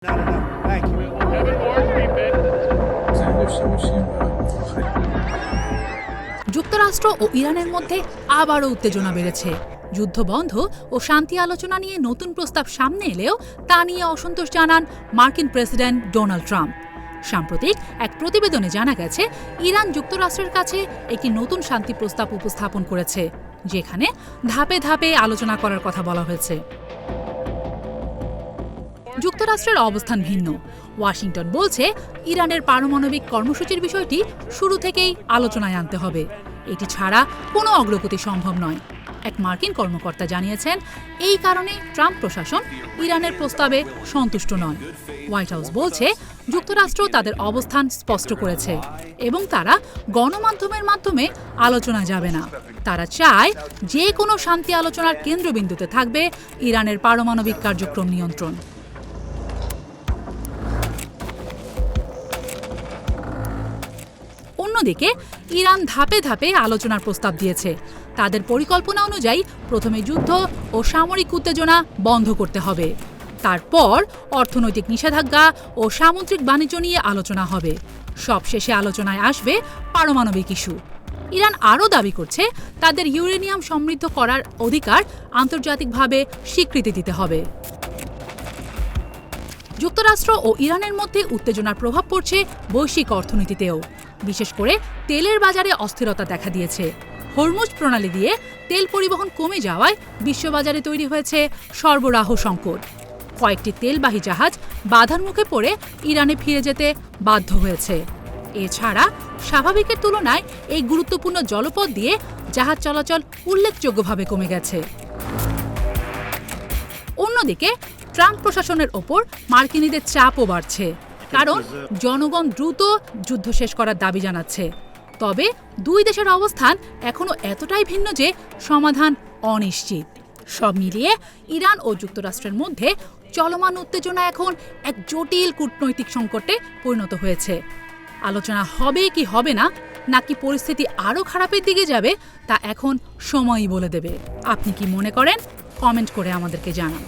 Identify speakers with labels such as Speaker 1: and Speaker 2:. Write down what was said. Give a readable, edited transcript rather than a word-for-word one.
Speaker 1: Not enough. Thank you.
Speaker 2: যুক্তরাষ্ট্র ও ইরানের মধ্যে আবারও উত্তেজনা বেড়েছে। যুদ্ধ বন্ধ ও শান্তি আলোচনা নিয়ে নতুন প্রস্তাব সামনে এলেও তা নিয়ে অসন্তোষ জানান মার্কিন প্রেসিডেন্ট ডোনাল্ড ট্রাম্প। সাম্প্রতিক এক প্রতিবেদনে জানা গেছে, ইরান যুক্তরাষ্ট্রের কাছে একটি নতুন শান্তি প্রস্তাব উপস্থাপন করেছে, যেখানে ধাপে ধাপে আলোচনা করার কথা বলা হয়েছে। যুক্তরাষ্ট্রের অবস্থান ভিন্ন। ওয়াশিংটন বলছে, ইরানের পারমাণবিক কর্মসূচির বিষয়টি শুরু থেকেই আলোচনায় আনতে হবে। এটি ছাড়া কোনো অগ্রগতি সম্ভব নয়। এক মার্কিন কর্মকর্তা জানিয়েছেন, এই কারণে ট্রাম্প প্রশাসন ইরানের প্রস্তাবে সন্তুষ্ট নয়। হোয়াইট হাউস বলছে, যুক্তরাষ্ট্র তাদের অবস্থান স্পষ্ট করেছে এবং তারা গণমাধ্যমের মাধ্যমে আলোচনা যাবে না। তারা চায় যে কোনো শান্তি আলোচনার কেন্দ্রবিন্দুতে থাকবে ইরানের পারমাণবিক কার্যক্রম নিয়ন্ত্রণ। অন্যদিকে ইরান ধাপে ধাপে আলোচনার প্রস্তাব দিয়েছে। তাদের পরিকল্পনা অনুযায়ী প্রথমে যুদ্ধ ও সামরিক উত্তেজনা বন্ধ করতে হবে। তারপর অর্থনৈতিক নিষেধাজ্ঞা ও সামুদ্রিক বাণিজ্য নিয়ে আলোচনা হবে। সবশেষে আলোচনায় আসবে পারমাণবিক ইস্যু। ইরান আরও দাবি করছে, তাদের ইউরেনিয়াম সমৃদ্ধ করার অধিকার আন্তর্জাতিকভাবে স্বীকৃতি দিতে হবে। যুক্তরাষ্ট্র ও ইরানের মধ্যে উত্তেজনার প্রভাব পড়ছে বৈশ্বিক অর্থনীতিতেও। বিশেষ করে তেলের বাজারে অস্থিরতা দেখা দিয়েছে। হরমুজ প্রণালী দিয়ে তেল পরিবহন কমে যাওয়ায় বিশ্ববাজারে তৈরি হয়েছে সরবরাহ সংকট। কয়েকটি তেলবাহী জাহাজ বাধার মুখে পড়ে ইরানে ফিরে যেতে বাধ্য হয়েছে। এছাড়া স্বাভাবিকের তুলনায় এই গুরুত্বপূর্ণ জলপথ দিয়ে জাহাজ চলাচল উল্লেখযোগ্যভাবে কমে গেছে। অন্যদিকে ট্রাম্প প্রশাসনের ওপর মার্কিনীদের চাপও বাড়ছে, কারণ জনগণ দ্রুত যুদ্ধ শেষ করার দাবি জানাচ্ছে। তবে দুই দেশের অবস্থান এখনও এতটাই ভিন্ন যে সমাধান অনিশ্চিত। সব মিলিয়ে ইরান ও যুক্তরাষ্ট্রের মধ্যে চলমান উত্তেজনা এখন এক জটিল কূটনৈতিক সংকটে পরিণত হয়েছে। আলোচনা হবে কি হবে না, নাকি পরিস্থিতি আরও খারাপের দিকে যাবে, তা এখন সময়ই বলে দেবে। আপনি কি মনে করেন? কমেন্ট করে আমাদেরকে জানান।